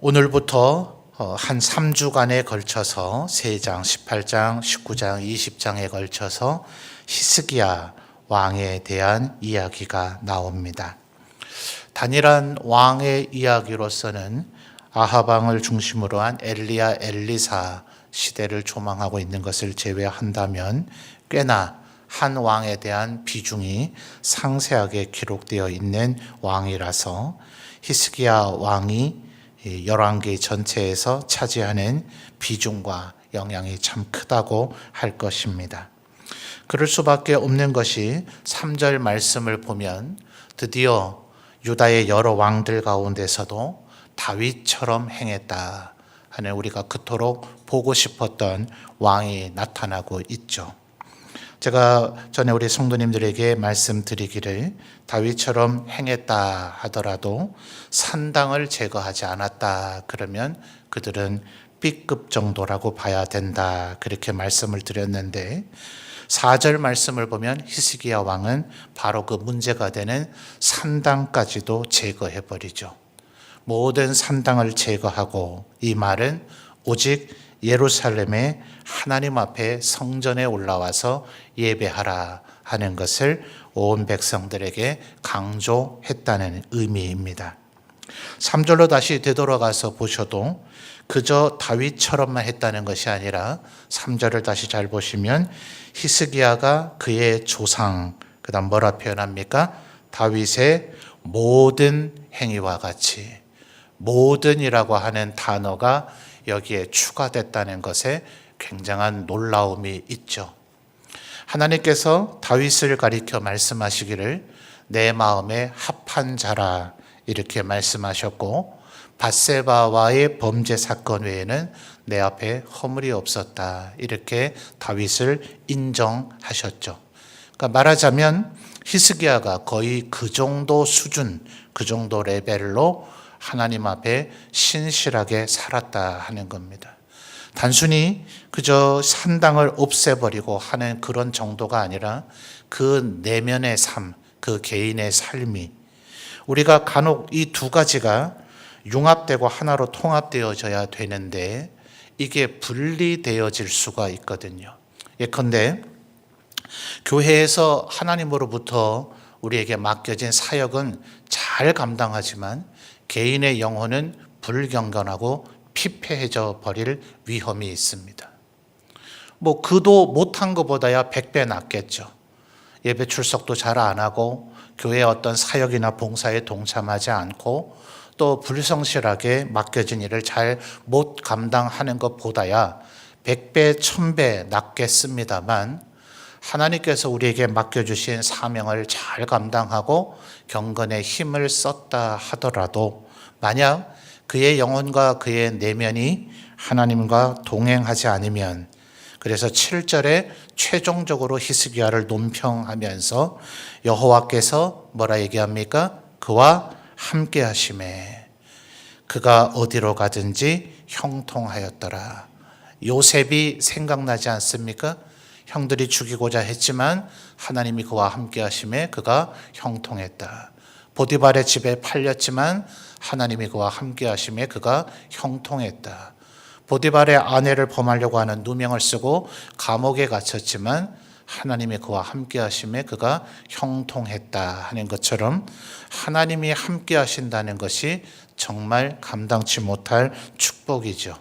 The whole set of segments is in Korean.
오늘부터 한 3주간에 걸쳐서 3장, 18장, 19장, 20장에 걸쳐서 히스기야 왕에 대한 이야기가 나옵니다. 단일한 왕의 이야기로서는 아합 왕을 중심으로 한 엘리야, 엘리사 시대를 조망하고 있는 것을 제외한다면 꽤나 한 왕에 대한 비중이 상세하게 기록되어 있는 왕이라서 히스기야 왕이 열왕기 전체에서 차지하는 비중과 영향이 참 크다고 할 것입니다. 그럴 수밖에 없는 것이 3절 말씀을 보면 드디어 유다의 여러 왕들 가운데서도 다윗처럼 행했다 하는 우리가 그토록 보고 싶었던 왕이 나타나고 있죠. 제가 전에 우리 성도님들에게 말씀드리기를 다윗처럼 행했다 하더라도 산당을 제거하지 않았다 그러면 그들은 B급 정도라고 봐야 된다 그렇게 말씀을 드렸는데 4절 말씀을 보면 히스기야 왕은 바로 그 문제가 되는 산당까지도 제거해버리죠. 모든 산당을 제거하고 이 말은 오직 예루살렘의 하나님 앞에 성전에 올라와서 예배하라 하는 것을 온 백성들에게 강조했다는 의미입니다. 3절로 다시 되돌아가서 보셔도 그저 다윗처럼만 했다는 것이 아니라 3절을 다시 잘 보시면 히스기야가 그의 조상, 그 다음 뭐라 표현합니까? 다윗의 모든 행위와 같이 모든이라고 하는 단어가 여기에 추가됐다는 것에 굉장한 놀라움이 있죠. 하나님께서 다윗을 가리켜 말씀하시기를 내 마음에 합한 자라 이렇게 말씀하셨고 밧세바와의 범죄 사건 외에는 내 앞에 허물이 없었다 이렇게 다윗을 인정하셨죠. 그러니까 말하자면 히스기야가 거의 그 정도 수준, 그 정도 레벨로 하나님 앞에 신실하게 살았다 하는 겁니다. 단순히 그저 산당을 없애버리고 하는 그런 정도가 아니라 그 내면의 삶, 그 개인의 삶이 우리가 간혹 이 두 가지가 융합되고 하나로 통합되어져야 되는데 이게 분리되어질 수가 있거든요. 예컨대 교회에서 하나님으로부터 우리에게 맡겨진 사역은 잘 감당하지만 개인의 영혼은 불경건하고 피폐해져 버릴 위험이 있습니다. 그도 못한 것보다야 100배 낫겠죠. 예배 출석도 잘 안 하고 교회의 어떤 사역이나 봉사에 동참하지 않고 또 불성실하게 맡겨진 일을 잘 못 감당하는 것보다야 100배, 1000배 낫겠습니다만 하나님께서 우리에게 맡겨주신 사명을 잘 감당하고 경건의 힘을 썼다 하더라도 만약 그의 영혼과 그의 내면이 하나님과 동행하지 않으면 그래서 7절에 최종적으로 히스기야를 논평하면서 여호와께서 뭐라 얘기합니까? 그와 함께 하심에 그가 어디로 가든지 형통하였더라. 요셉이 생각나지 않습니까? 형들이 죽이고자 했지만 하나님이 그와 함께 하심에 그가 형통했다. 보디발의 집에 팔렸지만 하나님이 그와 함께 하심에 그가 형통했다. 보디발의 아내를 범하려고 하는 누명을 쓰고 감옥에 갇혔지만 하나님이 그와 함께 하심에 그가 형통했다 하는 것처럼 하나님이 함께 하신다는 것이 정말 감당치 못할 축복이죠.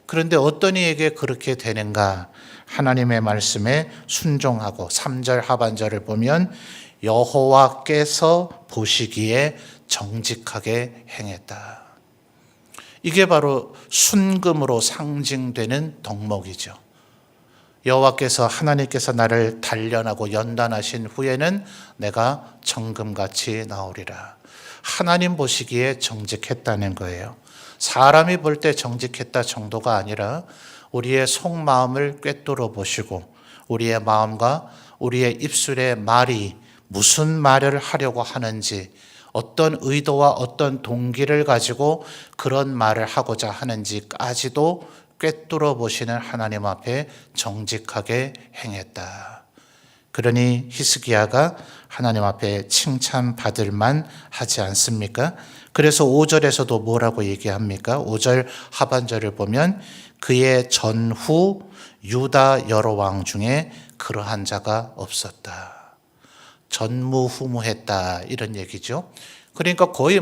그런데 어떤 이에게 그렇게 되는가? 하나님의 말씀에 순종하고 3절 하반절을 보면 여호와께서 보시기에 정직하게 행했다. 이게 바로 순금으로 상징되는 덕목이죠. 여호와께서 하나님께서 나를 단련하고 연단하신 후에는 내가 정금같이 나오리라. 하나님 보시기에 정직했다는 거예요. 사람이 볼 때 정직했다 정도가 아니라 우리의 속마음을 꿰뚫어 보시고 우리의 마음과 우리의 입술의 말이 무슨 말을 하려고 하는지 어떤 의도와 어떤 동기를 가지고 그런 말을 하고자 하는지까지도 꿰뚫어 보시는 하나님 앞에 정직하게 행했다. 그러니 히스기야가 하나님 앞에 칭찬받을 만 하지 않습니까? 그래서 5절에서도 뭐라고 얘기합니까? 5절 하반절을 보면 그의 전후 유다 여러 왕 중에 그러한 자가 없었다. 전무후무했다 이런 얘기죠. 그러니까 거의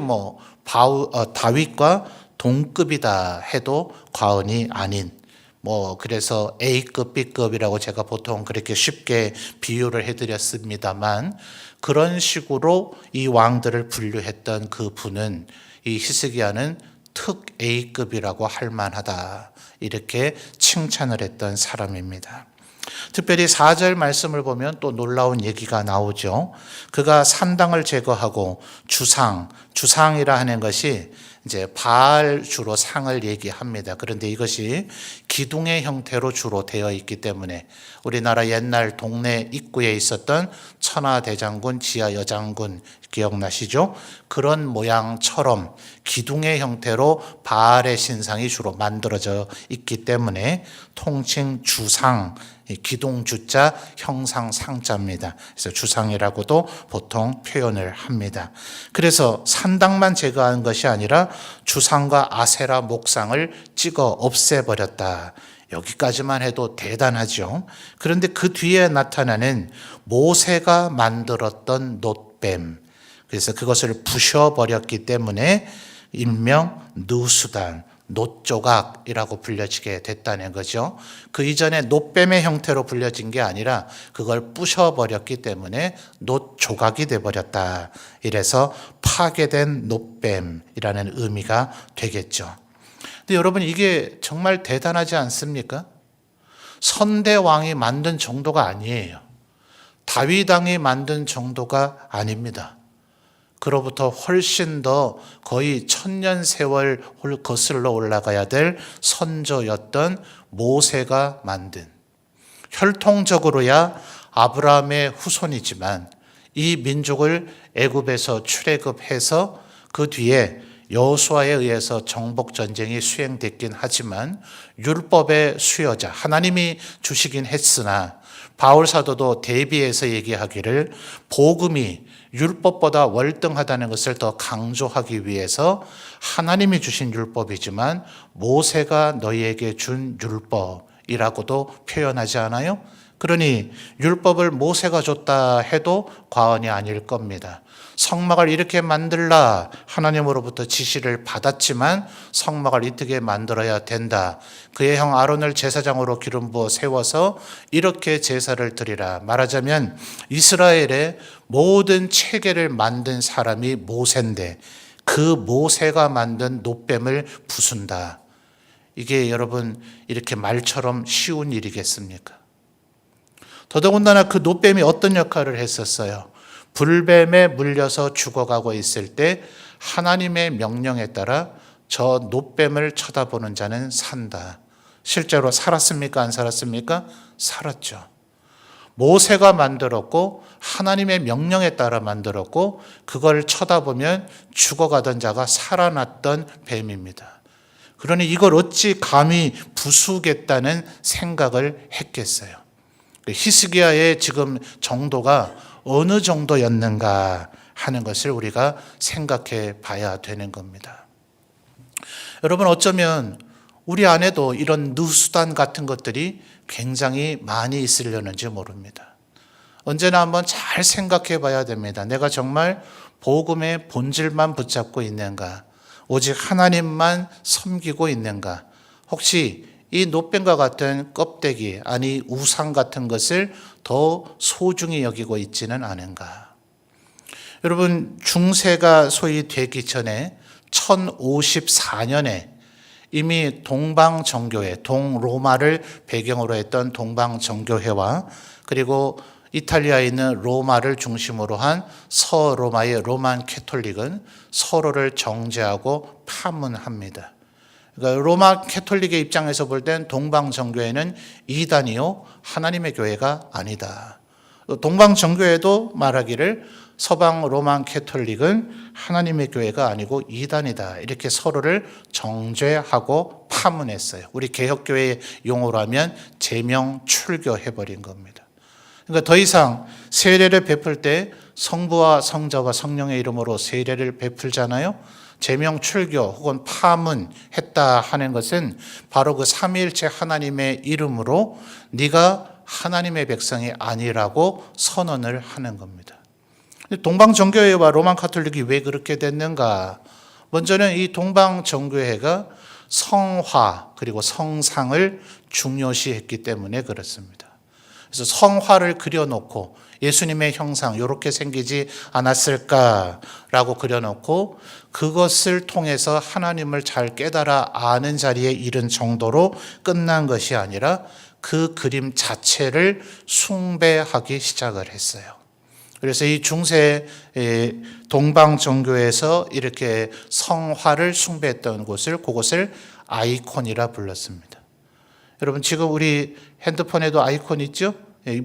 다윗과 동급이다 해도 과언이 아닌 그래서 A급, B급이라고 제가 보통 그렇게 쉽게 비유를 해드렸습니다만 그런 식으로 이 왕들을 분류했던 그 분은 이 히스기야는 특 A급이라고 할 만하다 이렇게 칭찬을 했던 사람입니다. 특별히 4절 말씀을 보면 또 놀라운 얘기가 나오죠. 그가 산당을 제거하고 주상이라 하는 것이 이제 바알 주로 상을 얘기합니다. 그런데 이것이 기둥의 형태로 주로 되어 있기 때문에 우리나라 옛날 동네 입구에 있었던 천하대장군, 지하여장군 기억나시죠? 그런 모양처럼 기둥의 형태로 바알의 신상이 주로 만들어져 있기 때문에 통칭 주상, 기둥 주자 형상 상자입니다. 그래서 주상이라고도 보통 표현을 합니다. 그래서 산당만 제거한 것이 아니라 주상과 아세라 목상을 찍어 없애버렸다. 여기까지만 해도 대단하죠. 그런데 그 뒤에 나타나는 모세가 만들었던 놋뱀, 그래서 그것을 부셔버렸기 때문에 일명 누수단, 놋조각이라고 불려지게 됐다는 거죠. 그 이전에 놋뱀의 형태로 불려진 게 아니라 그걸 부셔버렸기 때문에 놋조각이 돼버렸다. 이래서 파괴된 놋뱀이라는 의미가 되겠죠. 근데 여러분 이게 정말 대단하지 않습니까? 선대왕이 만든 정도가 아니에요. 다윗 왕이 만든 정도가 아닙니다. 그로부터 훨씬 더 거의 1000년 세월 거슬러 올라가야 될 선조였던 모세가 만든, 혈통적으로야 아브라함의 후손이지만 이 민족을 애굽에서 출애굽해서 그 뒤에 여호수아에 의해서 정복 전쟁이 수행됐긴 하지만 율법의 수여자 하나님이 주시긴 했으나 바울 사도도 대비해서 얘기하기를 복음이 율법보다 월등하다는 것을 더 강조하기 위해서 하나님이 주신 율법이지만 모세가 너희에게 준 율법이라고도 표현하지 않아요? 그러니 율법을 모세가 줬다 해도 과언이 아닐 겁니다. 성막을 이렇게 만들라 하나님으로부터 지시를 받았지만 성막을 이렇게 만들어야 된다. 그의 형 아론을 제사장으로 기름 부어 세워서 이렇게 제사를 드리라. 말하자면 이스라엘의 모든 체계를 만든 사람이 모세인데 그 모세가 만든 놋뱀을 부순다. 이게 여러분 이렇게 말처럼 쉬운 일이겠습니까? 더더군다나 그 놋뱀이 어떤 역할을 했었어요? 불뱀에 물려서 죽어가고 있을 때 하나님의 명령에 따라 저 놋뱀을 쳐다보는 자는 산다. 실제로 살았습니까? 안 살았습니까? 살았죠. 모세가 만들었고 하나님의 명령에 따라 만들었고 그걸 쳐다보면 죽어가던 자가 살아났던 뱀입니다. 그러니 이걸 어찌 감히 부수겠다는 생각을 했겠어요. 히스기야의 지금 정도가 어느 정도였는가 하는 것을 우리가 생각해 봐야 되는 겁니다. 여러분 어쩌면 우리 안에도 이런 누수단 같은 것들이 굉장히 많이 있으려는지 모릅니다. 언제나 한번 잘 생각해 봐야 됩니다. 내가 정말 복음의 본질만 붙잡고 있는가? 오직 하나님만 섬기고 있는가? 혹시 이 놋뱀과 같은 껍데기, 아니 우상 같은 것을 더 소중히 여기고 있지는 않은가? 여러분 중세가 소위 되기 전에 1054년에 이미 동방정교회, 동로마를 배경으로 했던 동방정교회와 그리고 이탈리아에 있는 로마를 중심으로 한 서로마의 로만 캐톨릭은 서로를 정죄하고 파문합니다. 그러니까 로마 캐톨릭의 입장에서 볼 땐 동방정교회는 이단이요 하나님의 교회가 아니다. 동방정교회도 말하기를 서방 로만 캐톨릭은 하나님의 교회가 아니고 이단이다. 이렇게 서로를 정죄하고 파문했어요. 우리 개혁교회의 용어로 하면 제명 출교해버린 겁니다. 그러니까 더 이상 세례를 베풀 때 성부와 성자와 성령의 이름으로 세례를 베풀잖아요. 제명 출교 혹은 파문했다 하는 것은 바로 그 삼위일체 하나님의 이름으로 네가 하나님의 백성이 아니라고 선언을 하는 겁니다. 동방정교회와 로만 카톨릭이 왜 그렇게 됐는가? 먼저는 이 동방정교회가 성화 그리고 성상을 중요시했기 때문에 그렇습니다. 그래서 성화를 그려놓고 예수님의 형상 이렇게 생기지 않았을까라고 그려놓고 그것을 통해서 하나님을 잘 깨달아 아는 자리에 이른 정도로 끝난 것이 아니라 그 그림 자체를 숭배하기 시작을 했어요. 그래서 이 중세 동방정교에서 이렇게 성화를 숭배했던 그곳을 아이콘이라 불렀습니다. 여러분 지금 우리 핸드폰에도 아이콘 있죠?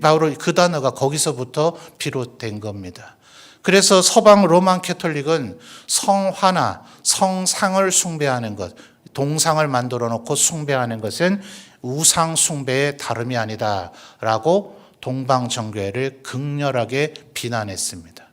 바로 그 단어가 거기서부터 비롯된 겁니다. 그래서 서방 로만 캐톨릭은 성화나 성상을 숭배하는 것, 동상을 만들어 놓고 숭배하는 것은 우상 숭배의 다름이 아니다라고 동방정교회를 극렬하게 비난했습니다.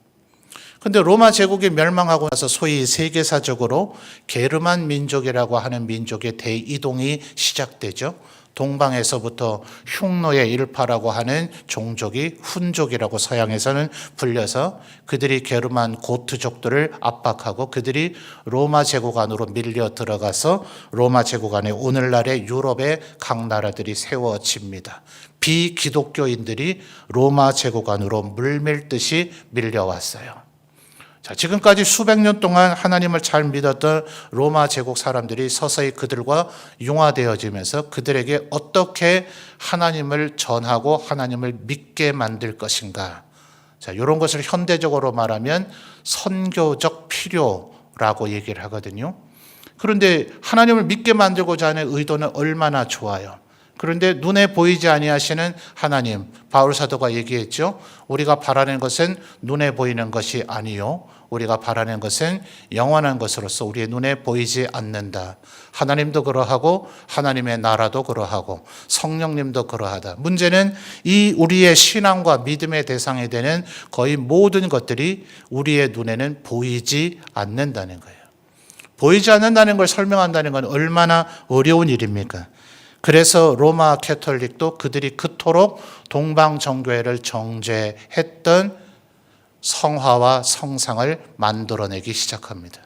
그런데 로마 제국이 멸망하고 나서 소위 세계사적으로 게르만 민족이라고 하는 민족의 대이동이 시작되죠. 동방에서부터 흉노의 일파라고 하는 종족이 훈족이라고 서양에서는 불려서 그들이 게르만 고트족들을 압박하고 그들이 로마 제국 안으로 밀려 들어가서 로마 제국 안에 오늘날의 유럽의 각 나라들이 세워집니다. 비기독교인들이 로마 제국 안으로 물밀듯이 밀려왔어요. 자, 지금까지 수백 년 동안 하나님을 잘 믿었던 로마 제국 사람들이 서서히 그들과 융화되어지면서 그들에게 어떻게 하나님을 전하고 하나님을 믿게 만들 것인가. 자, 이런 것을 현대적으로 말하면 선교적 필요라고 얘기를 하거든요. 그런데 하나님을 믿게 만들고자 하는 의도는 얼마나 좋아요. 그런데 눈에 보이지 아니하시는 하나님, 바울 사도가 얘기했죠. 우리가 바라는 것은 눈에 보이는 것이 아니요, 우리가 바라는 것은 영원한 것으로서 우리의 눈에 보이지 않는다. 하나님도 그러하고 하나님의 나라도 그러하고 성령님도 그러하다. 문제는 이 우리의 신앙과 믿음의 대상이 되는 거의 모든 것들이 우리의 눈에는 보이지 않는다는 거예요. 보이지 않는다는 걸 설명한다는 건 얼마나 어려운 일입니까? 그래서 로마 캐톨릭도 그들이 그토록 동방정교회를 정죄했던 성화와 성상을 만들어내기 시작합니다.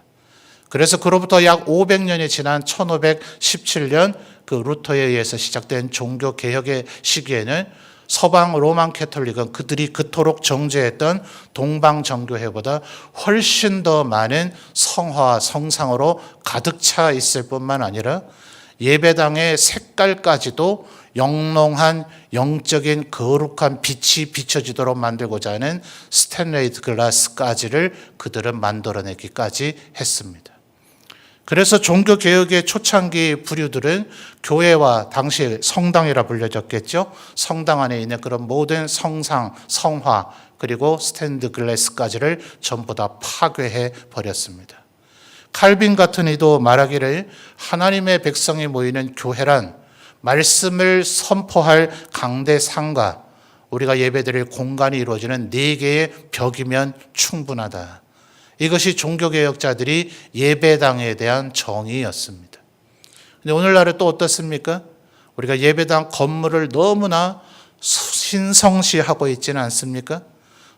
그래서 그로부터 약 500년이 지난 1517년 그 루터에 의해서 시작된 종교개혁의 시기에는 서방 로만 캐톨릭은 그들이 그토록 정죄했던 동방정교회보다 훨씬 더 많은 성화와 성상으로 가득 차 있을 뿐만 아니라 예배당의 색깔까지도 영롱한 영적인 거룩한 빛이 비춰지도록 만들고자 하는 스테인레이드 글라스까지를 그들은 만들어내기까지 했습니다. 그래서 종교개혁의 초창기 부류들은 교회와 당시 성당이라 불려졌겠죠. 성당 안에 있는 그런 모든 성상, 성화 그리고 스테인드 글라스까지를 전부 다 파괴해 버렸습니다. 칼빈 같은 이도 말하기를 하나님의 백성이 모이는 교회란 말씀을 선포할 강대상과 우리가 예배드릴 공간이 이루어지는 4개의 벽이면 충분하다. 이것이 종교개혁자들이 예배당에 대한 정의였습니다. 근데 오늘날은 또 어떻습니까? 우리가 예배당 건물을 너무나 신성시하고 있지는 않습니까?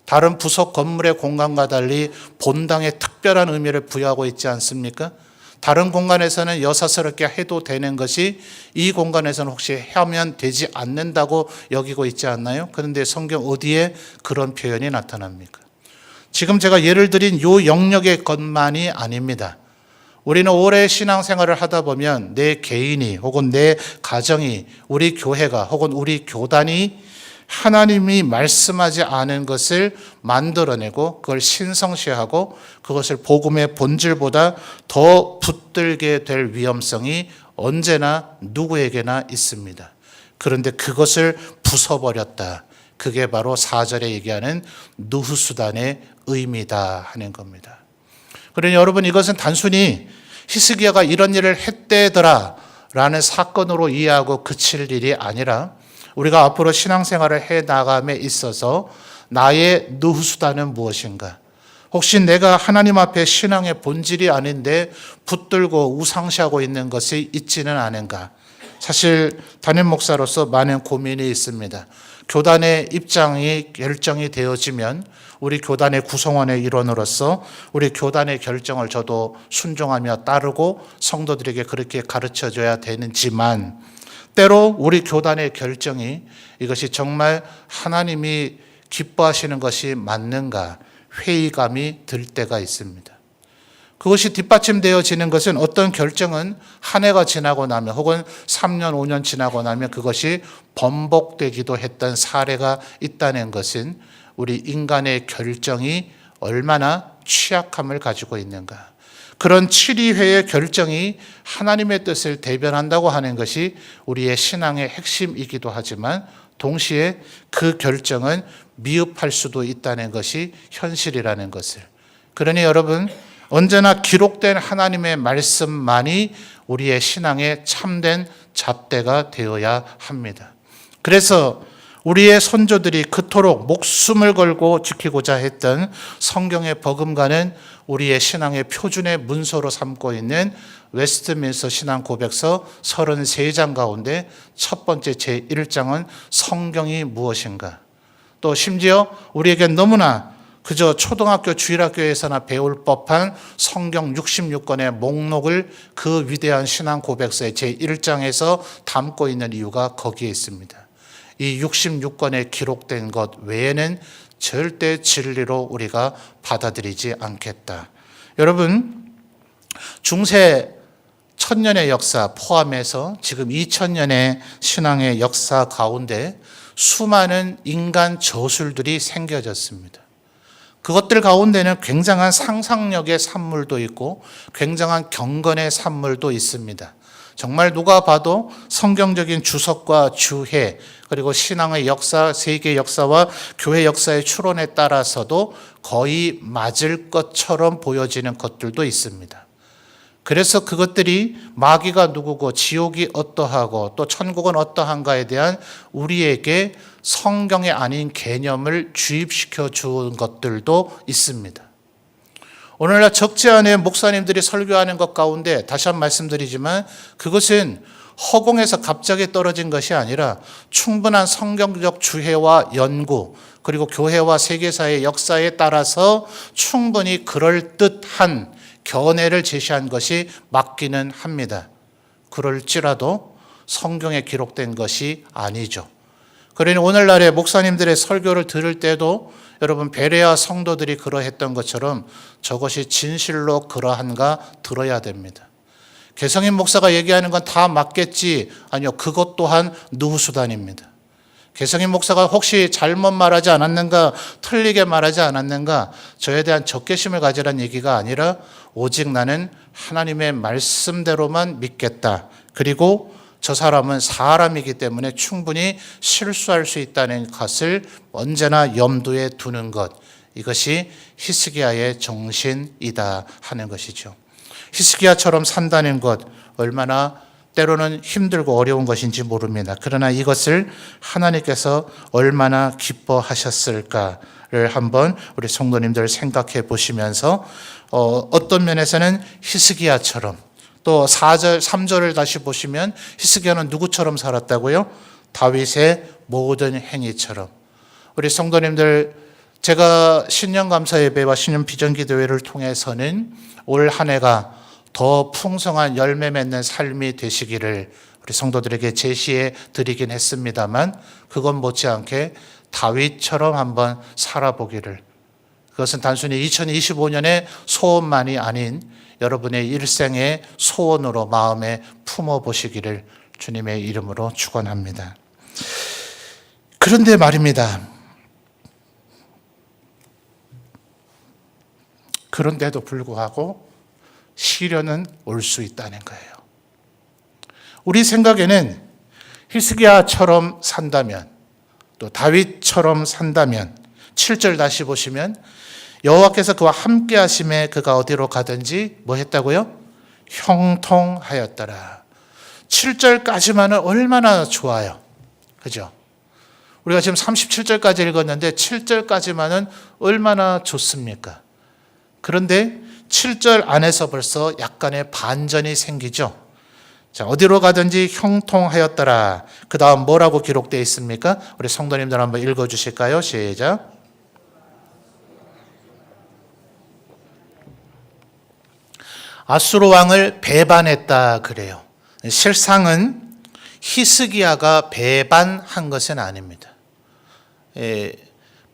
다른 부속 건물의 공간과 달리 본당에 특별한 의미를 부여하고 있지 않습니까? 다른 공간에서는 여사스럽게 해도 되는 것이 이 공간에서는 혹시 하면 되지 않는다고 여기고 있지 않나요? 그런데 성경 어디에 그런 표현이 나타납니까? 지금 제가 예를 드린 이 영역의 것만이 아닙니다. 우리는 오래 신앙생활을 하다 보면 내 개인이 혹은 내 가정이 우리 교회가 혹은 우리 교단이 하나님이 말씀하지 않은 것을 만들어내고 그걸 신성시하고 그것을 복음의 본질보다 더 붙들게 될 위험성이 언제나 누구에게나 있습니다. 그런데 그것을 부숴버렸다. 그게 바로 4절에 얘기하는 누후수단의 의미다 하는 겁니다. 그러니 여러분 이것은 단순히 히스기야가 이런 일을 했대더라 라는 사건으로 이해하고 그칠 일이 아니라 우리가 앞으로 신앙생활을 해 나감에 있어서 나의 누수단은 무엇인가? 혹시 내가 하나님 앞에 신앙의 본질이 아닌데 붙들고 우상시하고 있는 것이 있지는 않은가? 사실 담임 목사로서 많은 고민이 있습니다. 교단의 입장이 결정이 되어지면 우리 교단의 구성원의 일원으로서 우리 교단의 결정을 저도 순종하며 따르고 성도들에게 그렇게 가르쳐줘야 되는지만, 때로 우리 교단의 결정이 이것이 정말 하나님이 기뻐하시는 것이 맞는가 회의감이 들 때가 있습니다. 그것이 뒷받침되어지는 것은 어떤 결정은 한 해가 지나고 나면 혹은 3년, 5년 지나고 나면 그것이 번복되기도 했던 사례가 있다는 것은 우리 인간의 결정이 얼마나 취약함을 가지고 있는가. 그런 7위회의 결정이 하나님의 뜻을 대변한다고 하는 것이 우리의 신앙의 핵심이기도 하지만 동시에 그 결정은 미흡할 수도 있다는 것이 현실이라는 것을. 그러니 여러분, 언제나 기록된 하나님의 말씀만이 우리의 신앙의 참된 잣대가 되어야 합니다. 그래서 우리의 선조들이 그토록 목숨을 걸고 지키고자 했던 성경의 버금가는 우리의 신앙의 표준의 문서로 삼고 있는 웨스트민스터 신앙 고백서 33장 가운데 첫 번째 제1장은 성경이 무엇인가? 또 심지어 우리에게 너무나 그저 초등학교 주일학교에서나 배울 법한 성경 66권의 목록을 그 위대한 신앙 고백서의 제1장에서 담고 있는 이유가 거기에 있습니다. 이 66권에 기록된 것 외에는 절대 진리로 우리가 받아들이지 않겠다. 여러분, 중세 1000년의 역사 포함해서 지금 2000년의 신앙의 역사 가운데 수많은 인간 저술들이 생겨졌습니다. 그것들 가운데는 굉장한 상상력의 산물도 있고 굉장한 경건의 산물도 있습니다. 정말 누가 봐도 성경적인 주석과 주해 그리고 신앙의 역사, 세계 역사와 교회 역사의 추론에 따라서도 거의 맞을 것처럼 보여지는 것들도 있습니다. 그래서 그것들이 마귀가 누구고 지옥이 어떠하고 또 천국은 어떠한가에 대한 우리에게 성경이 아닌 개념을 주입시켜 준 것들도 있습니다. 오늘날 적지 않은 목사님들이 설교하는 것 가운데 다시 한번 말씀드리지만 그것은 허공에서 갑자기 떨어진 것이 아니라 충분한 성경적 주해와 연구 그리고 교회와 세계사의 역사에 따라서 충분히 그럴듯한 견해를 제시한 것이 맞기는 합니다. 그럴지라도 성경에 기록된 것이 아니죠. 그러니 오늘날의 목사님들의 설교를 들을 때도 여러분 베레아 성도들이 그러했던 것처럼 저것이 진실로 그러한가 들어야 됩니다. 개성인 목사가 얘기하는 건 다 맞겠지. 아니요. 그것 또한 누수단입니다. 개성인 목사가 혹시 잘못 말하지 않았는가, 틀리게 말하지 않았는가, 저에 대한 적개심을 가지라는 얘기가 아니라 오직 나는 하나님의 말씀대로만 믿겠다. 그리고 저 사람은 사람이기 때문에 충분히 실수할 수 있다는 것을 언제나 염두에 두는 것. 이것이 히스기야의 정신이다 하는 것이죠. 히스기야처럼 산다는 것 얼마나 때로는 힘들고 어려운 것인지 모릅니다. 그러나 이것을 하나님께서 얼마나 기뻐하셨을까를 한번 우리 성도님들 생각해 보시면서 어떤 면에서는 히스기야처럼 또 4절, 3절을 다시 보시면 히스기야는 누구처럼 살았다고요? 다윗의 모든 행위처럼. 우리 성도님들, 제가 신년 감사 예배와 신년 비전 기도회를 통해서는 올 한 해가 더 풍성한 열매 맺는 삶이 되시기를 우리 성도들에게 제시해 드리긴 했습니다만 그건 못지않게 다윗처럼 한번 살아보기를, 그것은 단순히 2025년의 소원만이 아닌 여러분의 일생의 소원으로 마음에 품어보시기를 주님의 이름으로 축원합니다. 그런데 말입니다. 그런데도 불구하고 시련은 올 수 있다는 거예요. 우리 생각에는 히스기야처럼 산다면 또 다윗처럼 산다면 7절 다시 보시면 여호와께서 그와 함께 하심에 그가 어디로 가든지 뭐 했다고요? 형통하였더라. 7절까지만은 얼마나 좋아요. 그죠? 우리가 지금 37절까지 읽었는데 7절까지만은 얼마나 좋습니까? 그런데 7절 안에서 벌써 약간의 반전이 생기죠. 자, 어디로 가든지 형통하였더라. 그 다음 뭐라고 기록되어 있습니까? 우리 성도님들 한번 읽어주실까요? 시작. 아수르 왕을 배반했다 그래요. 실상은 히스기야가 배반한 것은 아닙니다.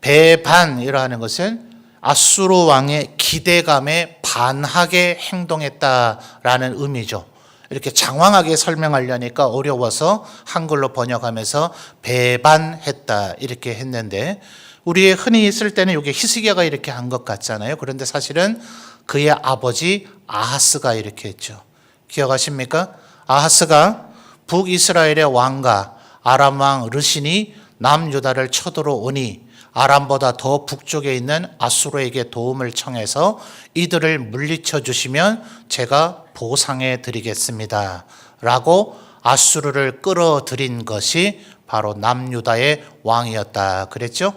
배반이라는 것은 아수르 왕의 기대감에 반하게 행동했다라는 의미죠. 이렇게 장황하게 설명하려니까 어려워서 한글로 번역하면서 배반했다 이렇게 했는데, 우리 흔히 쓸 때는 이게 히스기야가 이렇게 한 것 같잖아요. 그런데 사실은 그의 아버지 아하스가 이렇게 했죠. 기억하십니까? 아하스가 북이스라엘의 왕과 아람 왕 르신이 남유다를 쳐들어오니 아람보다 더 북쪽에 있는 아수르에게 도움을 청해서 이들을 물리쳐 주시면 제가 보상해 드리겠습니다 라고 아수르를 끌어들인 것이 바로 남유다의 왕이었다 그랬죠.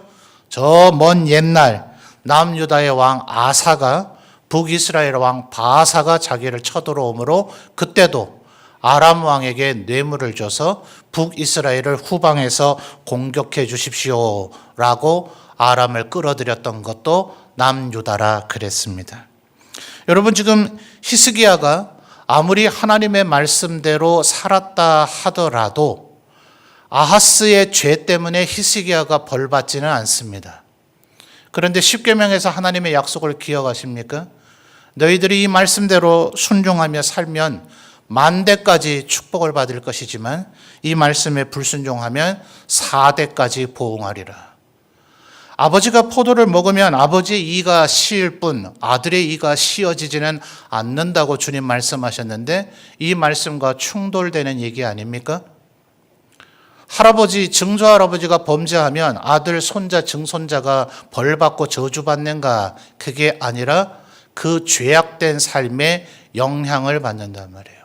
저 먼 옛날 남유다의 왕 아사가 북이스라엘 왕 바사가 자기를 쳐들어오므로 그때도 아람 왕에게 뇌물을 줘서 북이스라엘을 후방에서 공격해 주십시오 라고 아람을 끌어들였던 것도 남유다라 그랬습니다. 여러분, 지금 히스기야가 아무리 하나님의 말씀대로 살았다 하더라도 아하스의 죄 때문에 히스기야가 벌받지는 않습니다. 그런데 십계명에서 하나님의 약속을 기억하십니까? 너희들이 이 말씀대로 순종하며 살면 만대까지 축복을 받을 것이지만 이 말씀에 불순종하면 4대까지 보응하리라. 아버지가 포도를 먹으면 아버지의 이가 시일 뿐 아들의 이가 시어지지는 않는다고 주님 말씀하셨는데, 이 말씀과 충돌되는 얘기 아닙니까? 할아버지, 증조할아버지가 범죄하면 아들, 손자, 증손자가 벌받고 저주받는가? 그게 아니라 그 죄악된 삶에 영향을 받는단 말이에요.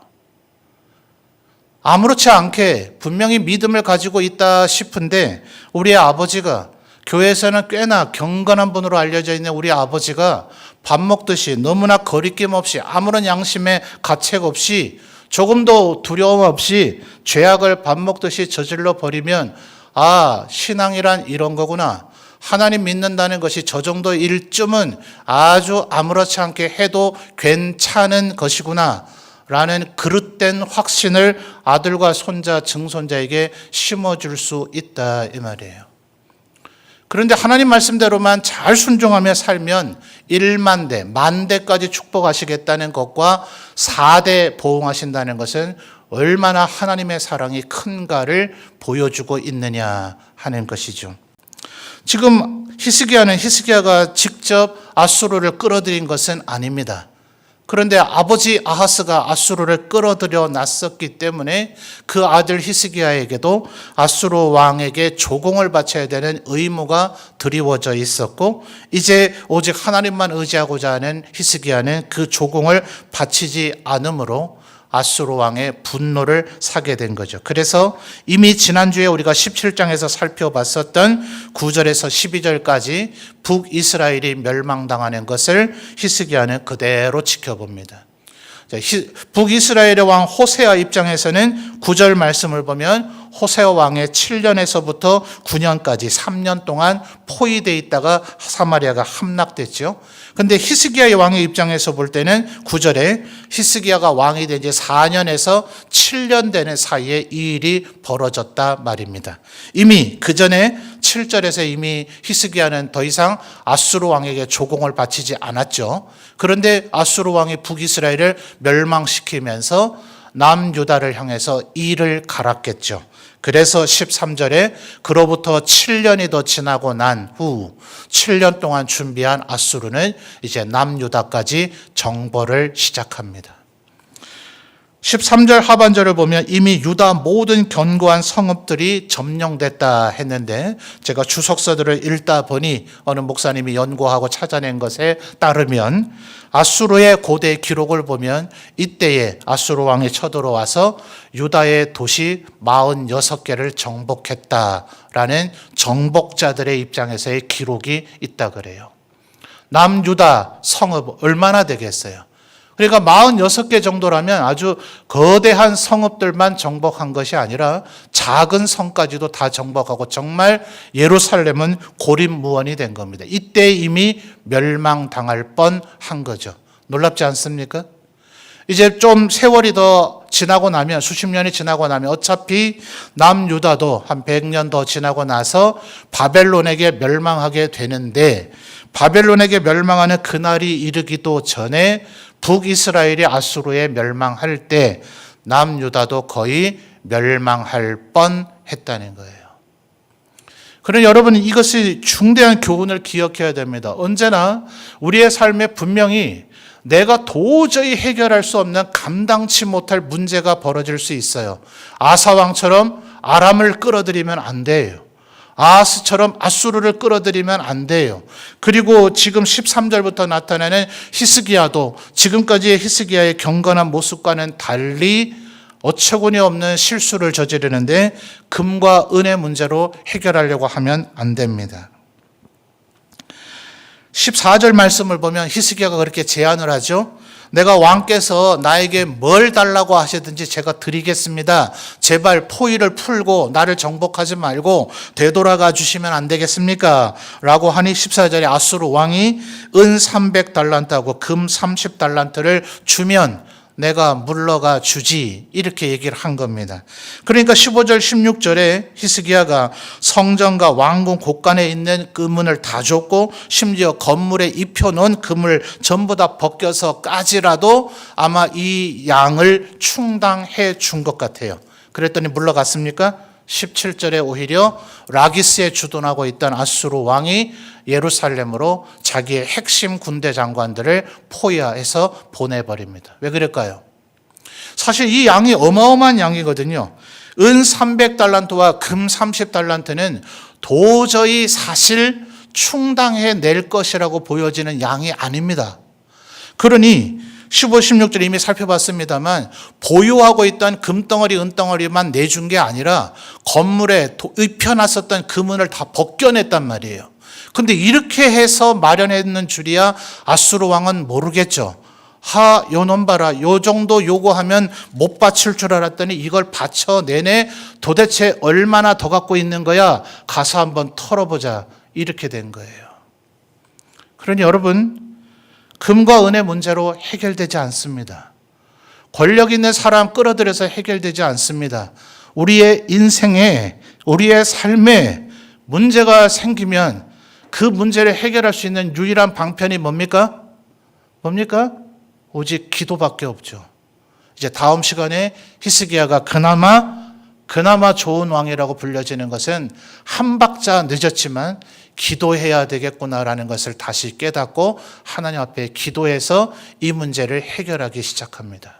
아무렇지 않게 분명히 믿음을 가지고 있다 싶은데, 우리 아버지가, 교회에서는 꽤나 경건한 분으로 알려져 있는 우리 아버지가 밥 먹듯이 너무나 거리낌 없이 아무런 양심의 가책 없이 조금도 두려움 없이 죄악을 밥 먹듯이 저질러 버리면, 아, 신앙이란 이런 거구나. 하나님 믿는다는 것이 저 정도 일쯤은 아주 아무렇지 않게 해도 괜찮은 것이구나 라는 그릇된 확신을 아들과 손자, 증손자에게 심어줄 수 있다 이 말이에요. 그런데 하나님 말씀대로만 잘 순종하며 살면 1만 대, 만 대까지 축복하시겠다는 것과 4대 보응하신다는 것은 얼마나 하나님의 사랑이 큰가를 보여주고 있느냐 하는 것이죠. 지금 히스기야가 직접 아수르를 끌어들인 것은 아닙니다. 그런데 아버지 아하스가 아수르를 끌어들여 놨었기 때문에 그 아들 히스기야에게도 아수르 왕에게 조공을 바쳐야 되는 의무가 드리워져 있었고, 이제 오직 하나님만 의지하고자 하는 히스기야는 그 조공을 바치지 않으므로 아수르 왕의 분노를 사게 된 거죠. 그래서 이미 지난주에 우리가 17장에서 살펴봤었던 9절에서 12절까지 북이스라엘이 멸망당하는 것을 히스기야는 그대로 지켜봅니다. 북이스라엘의 왕 호세아 입장에서는 9절 말씀을 보면 호세아 왕의 7년에서부터 9년까지 3년 동안 포위되어 있다가 사마리아가 함락됐죠. 근데 히스기야의 왕의 입장에서 볼 때는 9절에 히스기야가 왕이 된 지 4년에서 7년 되는 사이에 이 일이 벌어졌다 말입니다. 이미 그 전에 7절에서 이미 히스기야는 더 이상 아수르 왕에게 조공을 바치지 않았죠. 그런데 아수르 왕이 북이스라엘을 멸망시키면서 남유다를 향해서 이를 갈았겠죠. 그래서 13절에 그로부터 7년이 더 지나고 난 후 7년 동안 준비한 아수르는 이제 남유다까지 정벌을 시작합니다. 13절 하반절을 보면 이미 유다 모든 견고한 성읍들이 점령됐다 했는데, 제가 주석서들을 읽다 보니 어느 목사님이 연구하고 찾아낸 것에 따르면 아수르의 고대 기록을 보면 이때에 아수르 왕이 쳐들어와서 유다의 도시 46개를 정복했다라는 정복자들의 입장에서의 기록이 있다 그래요. 남유다 성읍 얼마나 되겠어요? 그러니까 46개 정도라면 아주 거대한 성읍들만 정복한 것이 아니라 작은 성까지도 다 정복하고 정말 예루살렘은 고립무원이 된 겁니다. 이때 이미 멸망당할 뻔한 거죠. 놀랍지 않습니까? 이제 좀 세월이 더 지나고 나면, 수십 년이 지나고 나면 어차피 남유다도 한 100년 더 지나고 나서 바벨론에게 멸망하게 되는데, 바벨론에게 멸망하는 그날이 이르기도 전에 북이스라엘이 아수르에 멸망할 때 남유다도 거의 멸망할 뻔했다는 거예요. 그러나 여러분, 이것이 중대한 교훈을 기억해야 됩니다. 언제나 우리의 삶에 분명히 내가 도저히 해결할 수 없는 감당치 못할 문제가 벌어질 수 있어요. 아사왕처럼 아람을 끌어들이면 안 돼요. 아하스처럼 아수르를 끌어들이면 안 돼요. 그리고 지금 13절부터 나타나는 히스기야도 지금까지의 히스기야의 경건한 모습과는 달리 어처구니 없는 실수를 저지르는데 금과 은의 문제로 해결하려고 하면 안 됩니다. 14절 말씀을 보면 히스기야가 그렇게 제안을 하죠. 내가 왕께서 나에게 뭘 달라고 하시든지 제가 드리겠습니다. 제발 포위를 풀고 나를 정복하지 말고 되돌아가 주시면 안 되겠습니까? 라고 하니 14절에 아수르 왕이 은 300달란트하고 금 30달란트를 주면 내가 물러가 주지, 이렇게 얘기를 한 겁니다. 그러니까 15절 16절에 히스기야가 성전과 왕궁 곳간에 있는 금문을 다 줬고 심지어 건물에 입혀놓은 금을 전부 다 벗겨서 까지라도 아마 이 양을 충당해 준 것 같아요. 그랬더니 물러갔습니까? 17절에 오히려 라기스에 주둔하고 있던 아수르 왕이 예루살렘으로 자기의 핵심 군대 장관들을 포위해서 보내버립니다. 왜 그럴까요? 사실 이 양이 어마어마한 양이거든요. 은 300달란트와 금 30달란트는 도저히 사실 충당해 낼 것이라고 보여지는 양이 아닙니다. 그러니 15, 16절 이미 살펴봤습니다만 보유하고 있던 금덩어리, 은덩어리만 내준 게 아니라 건물에 입혀놨었던 금은을 다 벗겨냈단 말이에요. 근데 이렇게 해서 마련했는 줄이야 아수르 왕은 모르겠죠. 요놈 봐라, 요 정도 요구하면 못 바칠 줄 알았더니 이걸 바쳐내네. 도대체 얼마나 더 갖고 있는 거야? 가서 한번 털어보자. 이렇게 된 거예요. 그러니 여러분, 금과 은의 문제로 해결되지 않습니다. 권력 있는 사람 끌어들여서 해결되지 않습니다. 우리의 인생에, 우리의 삶에 문제가 생기면 그 문제를 해결할 수 있는 유일한 방편이 뭡니까? 오직 기도밖에 없죠. 이제 다음 시간에 히스기야가 그나마 좋은 왕이라고 불려지는 것은 한 박자 늦었지만 기도해야 되겠구나라는 것을 다시 깨닫고 하나님 앞에 기도해서 이 문제를 해결하기 시작합니다.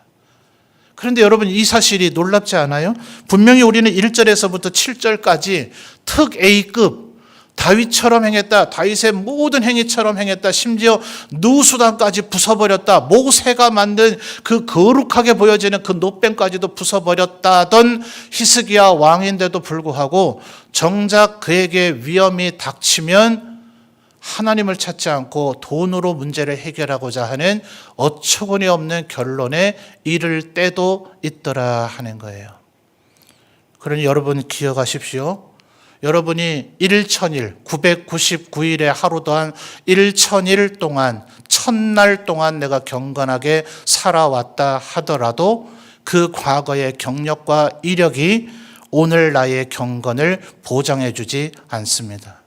그런데 여러분, 이 사실이 놀랍지 않아요? 분명히 우리는 1절에서부터 7절까지 특 A급 다윗처럼 행했다, 다윗의 모든 행위처럼 행했다, 심지어 누수단까지 부숴버렸다, 모세가 만든 그 거룩하게 보여지는 그 노뱀까지도 부숴버렸다던 히스기야 왕인데도 불구하고 정작 그에게 위험이 닥치면 하나님을 찾지 않고 돈으로 문제를 해결하고자 하는 어처구니 없는 결론에 이를 때도 있더라 하는 거예요. 그러니 여러분 기억하십시오. 여러분이 1000일, 999일의 하루 또한 1000일 동안, 1000날 동안 내가 경건하게 살아왔다 하더라도 그 과거의 경력과 이력이 오늘 나의 경건을 보장해 주지 않습니다.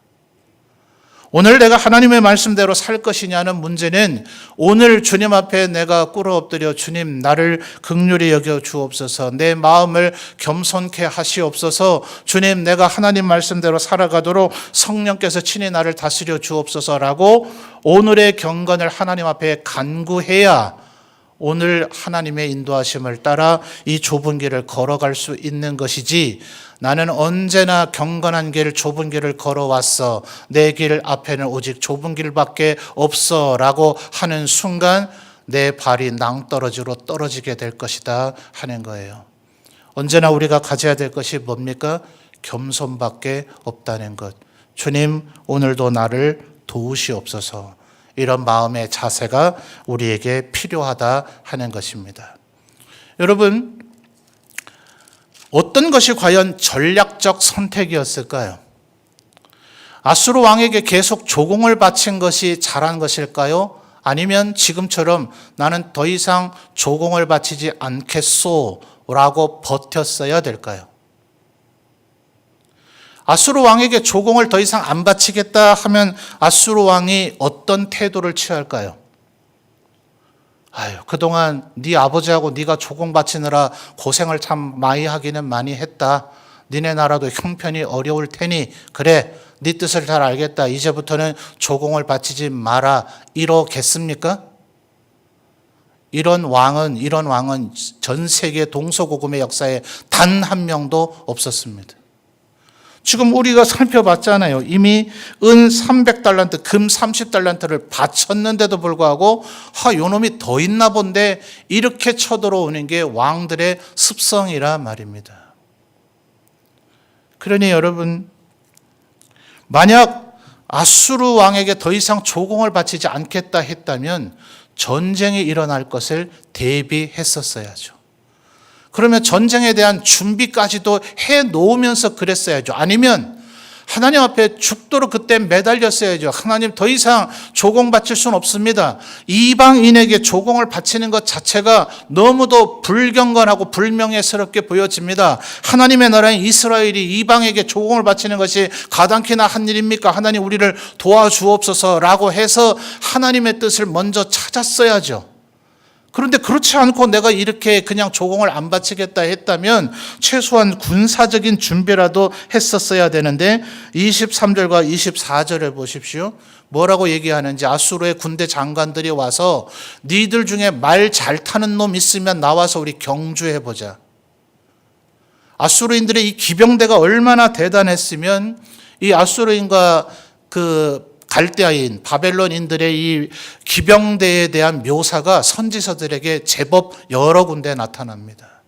오늘 내가 하나님의 말씀대로 살 것이냐는 문제는 오늘 주님 앞에 내가 꿇어 엎드려 주님 나를 긍휼히 여겨 주옵소서, 내 마음을 겸손케 하시옵소서, 주님 내가 하나님 말씀대로 살아가도록 성령께서 친히 나를 다스려 주옵소서라고 오늘의 경건을 하나님 앞에 간구해야 오늘 하나님의 인도하심을 따라 이 좁은 길을 걸어갈 수 있는 것이지, 나는 언제나 경건한 길, 좁은 길을 걸어왔어, 내 길 앞에는 오직 좁은 길밖에 없어 라고 하는 순간 내 발이 낭떠러지로 떨어지게 될 것이다 하는 거예요. 언제나 우리가 가져야 될 것이 뭡니까? 겸손밖에 없다는 것. 주님, 오늘도 나를 도우시옵소서. 이런 마음의 자세가 우리에게 필요하다 하는 것입니다. 여러분, 어떤 것이 과연 전략적 선택이었을까요? 아수르 왕에게 계속 조공을 바친 것이 잘한 것일까요? 아니면 지금처럼 나는 더 이상 조공을 바치지 않겠소 라고 버텼어야 될까요? 아수르 왕에게 조공을 더 이상 안 바치겠다 하면 아수르 왕이 어떤 태도를 취할까요? 그동안 네 아버지하고 네가 조공 바치느라 고생을 참 많이 하기는 많이 했다. 니네 나라도 형편이 어려울 테니 그래, 네 뜻을 잘 알겠다. 이제부터는 조공을 바치지 마라. 이러겠습니까? 이런 왕은 전 세계 동서고금의 역사에 단 한 명도 없었습니다. 지금 우리가 살펴봤잖아요. 이미 은 300달란트, 금 30달란트를 바쳤는데도 불구하고 요놈이 더 있나 본데 이렇게 쳐들어오는 게 왕들의 습성이라 말입니다. 그러니 여러분, 만약 아수르 왕에게 더 이상 조공을 바치지 않겠다 했다면 전쟁이 일어날 것을 대비했었어야죠. 그러면 전쟁에 대한 준비까지도 해놓으면서 그랬어야죠. 아니면 하나님 앞에 죽도록 그때 매달렸어야죠. 하나님, 더 이상 조공 바칠 수는 없습니다. 이방인에게 조공을 바치는 것 자체가 너무도 불경건하고 불명예스럽게 보여집니다. 하나님의 나라인 이스라엘이 이방에게 조공을 바치는 것이 가당키나 한 일입니까? 하나님, 우리를 도와주옵소서라고 해서 하나님의 뜻을 먼저 찾았어야죠. 그런데 그렇지 않고 내가 이렇게 그냥 조공을 안 바치겠다 했다면 최소한 군사적인 준비라도 했었어야 되는데 23절과 24절을 보십시오. 뭐라고 얘기하는지. 아수르의 군대 장관들이 와서 니들 중에 말 잘 타는 놈 있으면 나와서 우리 경주해보자. 아수르인들의 이 기병대가 얼마나 대단했으면 이 아수르인과 갈대아인 바벨론인들의 이 기병대에 대한 묘사가 선지서들에게 제법 여러 군데 나타납니다.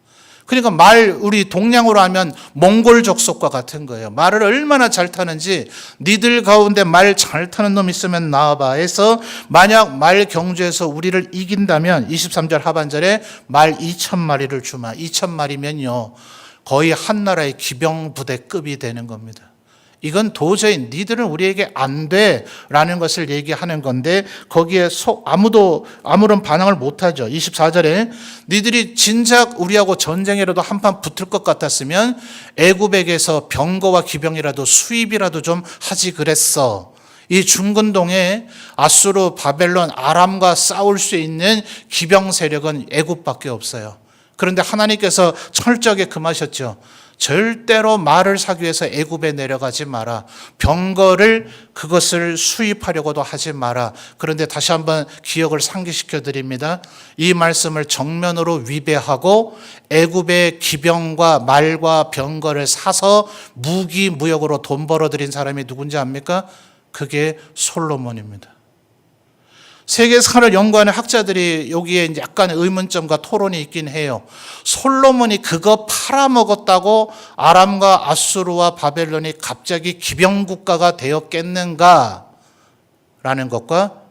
그러니까 우리 동양으로 하면 몽골 족속과 같은 거예요. 말을 얼마나 잘 타는지, 니들 가운데 말 잘 타는 놈 있으면 나와봐 해서 만약 말 경주에서 우리를 이긴다면 23절 하반절에 말 2,000마리를 주마. 2,000마리면요 거의 한 나라의 기병 부대급이 되는 겁니다. 이건 도저히 니들은 우리에게 안 돼라는 것을 얘기하는 건데 거기에 아무런 반응을 못하죠. 24절에 니들이 진작 우리하고 전쟁이라도 한판 붙을 것 같았으면 애굽에게서 병거와 기병이라도 수입이라도 좀 하지 그랬어. 이 중근동에 아수르, 바벨론, 아람과 싸울 수 있는 기병 세력은 애굽밖에 없어요. 그런데 하나님께서 철저하게 금하셨죠. 절대로 말을 사기 위해서 애굽에 내려가지 마라. 병거를 그것을 수입하려고도 하지 마라. 그런데 다시 한번 기억을 상기시켜 드립니다. 이 말씀을 정면으로 위배하고 애굽의 기병과 말과 병거를 사서 무기 무역으로 돈 벌어들인 사람이 누군지 압니까? 그게 솔로몬입니다. 세계사를 연구하는 학자들이 여기에 이제 약간 의문점과 토론이 있긴 해요. 솔로몬이 그거 팔아먹었다고 아람과 아수르와 바벨론이 갑자기 기병국가가 되었겠는가? 라는 것과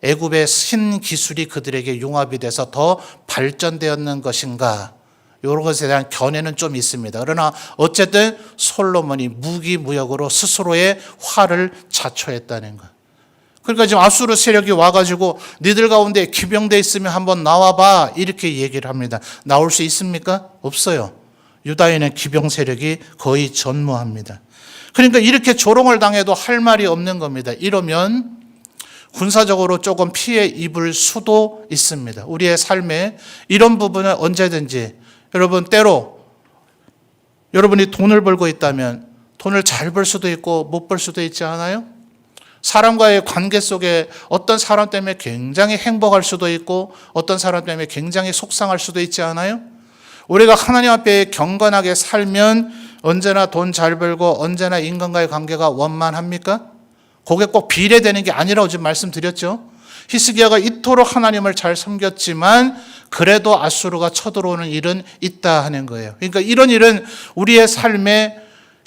애굽의 신기술이 그들에게 융합이 돼서 더 발전되었는 것인가? 이런 것에 대한 견해는 좀 있습니다. 그러나 어쨌든 솔로몬이 무기무역으로 스스로의 화를 자초했다는 것. 그러니까 지금 아수르 세력이 와가지고 니들 가운데 기병대 있으면 한번 나와봐 이렇게 얘기를 합니다. 나올 수 있습니까? 없어요. 유다인의 기병 세력이 거의 전무합니다. 그러니까 이렇게 조롱을 당해도 할 말이 없는 겁니다. 이러면 군사적으로 조금 피해 입을 수도 있습니다. 우리의 삶에 이런 부분은 언제든지 여러분, 때로 여러분이 돈을 벌고 있다면 돈을 잘 벌 수도 있고 못 벌 수도 있지 않아요? 사람과의 관계 속에 어떤 사람 때문에 굉장히 행복할 수도 있고 어떤 사람 때문에 굉장히 속상할 수도 있지 않아요? 우리가 하나님 앞에 경건하게 살면 언제나 돈 잘 벌고 언제나 인간과의 관계가 원만합니까? 그게 꼭 비례되는 게 아니라고 지금 말씀드렸죠. 히스기야가 이토록 하나님을 잘 섬겼지만 그래도 아수르가 쳐들어오는 일은 있다 하는 거예요. 그러니까 이런 일은 우리의 삶에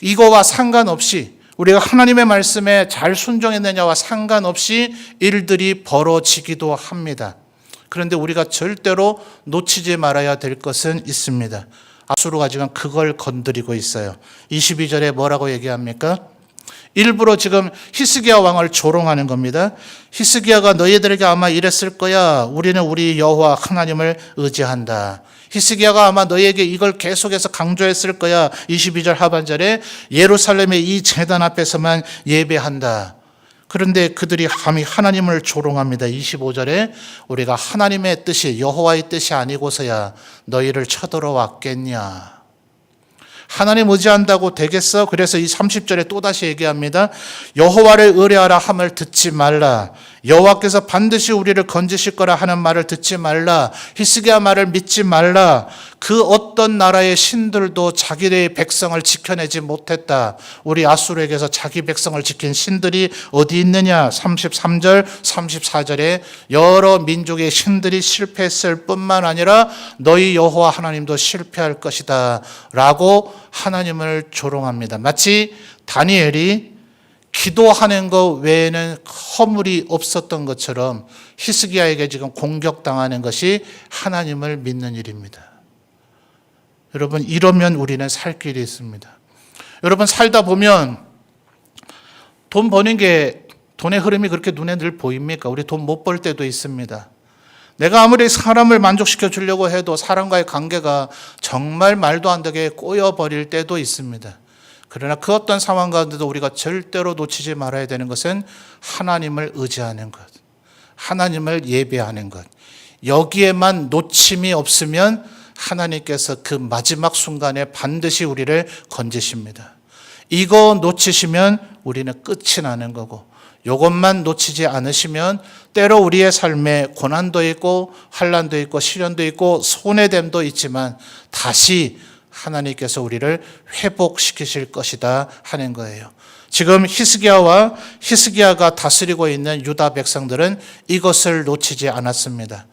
이거와 상관없이 우리가 하나님의 말씀에 잘 순종했느냐와 상관없이 일들이 벌어지기도 합니다. 그런데 우리가 절대로 놓치지 말아야 될 것은 있습니다. 아수르가 지금 그걸 건드리고 있어요. 22절에 뭐라고 얘기합니까? 일부러 지금 히스기야 왕을 조롱하는 겁니다. 히스기야가 너희들에게 아마 이랬을 거야. 우리는 우리 여호와 하나님을 의지한다. 히스기야가 아마 너희에게 이걸 계속해서 강조했을 거야. 22절 하반절에 예루살렘의 이 제단 앞에서만 예배한다. 그런데 그들이 감히 하나님을 조롱합니다. 25절에 우리가 하나님의 뜻이 여호와의 뜻이 아니고서야 너희를 쳐들어왔겠냐. 하나님 의지한다고 되겠어? 그래서 이 30절에 또다시 얘기합니다. 여호와를 의뢰하라 함을 듣지 말라. 여호와께서 반드시 우리를 건지실 거라 하는 말을 듣지 말라. 히스기야 말을 믿지 말라. 그 어떤 나라의 신들도 자기의 백성을 지켜내지 못했다. 우리 아수르에게서 자기 백성을 지킨 신들이 어디 있느냐? 33절, 34절에 여러 민족의 신들이 실패했을 뿐만 아니라 너희 여호와 하나님도 실패할 것이다 라고 하나님을 조롱합니다. 마치 다니엘이 기도하는 것 외에는 허물이 없었던 것처럼 히스기야에게 지금 공격당하는 것이 하나님을 믿는 일입니다. 여러분, 이러면 우리는 살 길이 있습니다. 여러분, 살다 보면 돈 버는 게 돈의 흐름이 그렇게 눈에 늘 보입니까? 우리 돈 못 벌 때도 있습니다. 내가 아무리 사람을 만족시켜 주려고 해도 사람과의 관계가 정말 말도 안 되게 꼬여버릴 때도 있습니다. 그러나 그 어떤 상황 가운데도 우리가 절대로 놓치지 말아야 되는 것은 하나님을 의지하는 것, 하나님을 예배하는 것. 여기에만 놓침이 없으면 하나님께서 그 마지막 순간에 반드시 우리를 건지십니다. 이거 놓치시면 우리는 끝이 나는 거고, 이것만 놓치지 않으시면 때로 우리의 삶에 고난도 있고 환난도 있고 시련도 있고 손해됨도 있지만 다시 하나님께서 우리를 회복시키실 것이다 하는 거예요. 지금 히스기야가 다스리고 있는 유다 백성들은 이것을 놓치지 않았습니다.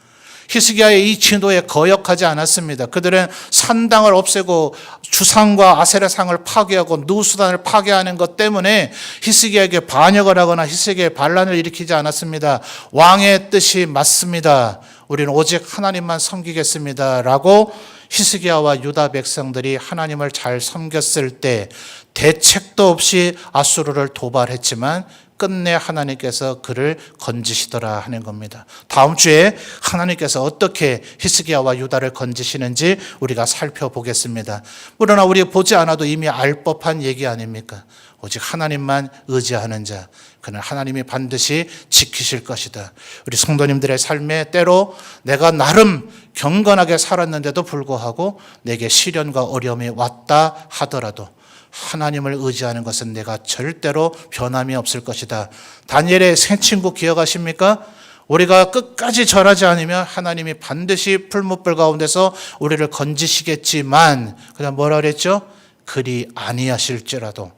히스기야의 이 진도에 거역하지 않았습니다. 그들은 산당을 없애고 주상과 아세라상을 파괴하고 누수단을 파괴하는 것 때문에 히스기야에게 반역을 하거나 히스기야에 반란을 일으키지 않았습니다. 왕의 뜻이 맞습니다. 우리는 오직 하나님만 섬기겠습니다 라고 히스기야와 유다 백성들이 하나님을 잘 섬겼을 때 대책도 없이 아수르를 도발했지만 끝내 하나님께서 그를 건지시더라 하는 겁니다. 다음 주에 하나님께서 어떻게 히스기야와 유다를 건지시는지 우리가 살펴보겠습니다. 그러나 우리 보지 않아도 이미 알 법한 얘기 아닙니까? 오직 하나님만 의지하는 자, 그는 하나님이 반드시 지키실 것이다. 우리 성도님들의 삶에 때로 내가 나름 경건하게 살았는데도 불구하고 내게 시련과 어려움이 왔다 하더라도 하나님을 의지하는 것은 내가 절대로 변함이 없을 것이다. 다니엘의 새 친구 기억하십니까? 우리가 끝까지 절하지 않으면 하나님이 반드시 풀무불 가운데서 우리를 건지시겠지만 그다음 뭐라 그랬죠? 그리 아니하실지라도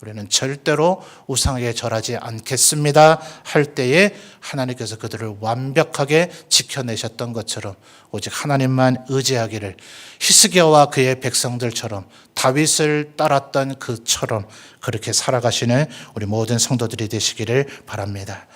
우리는 절대로 우상에게 절하지 않겠습니다 할 때에 하나님께서 그들을 완벽하게 지켜내셨던 것처럼 오직 하나님만 의지하기를 히스기야와 그의 백성들처럼 다윗을 따랐던 그처럼 그렇게 살아가시는 우리 모든 성도들이 되시기를 바랍니다.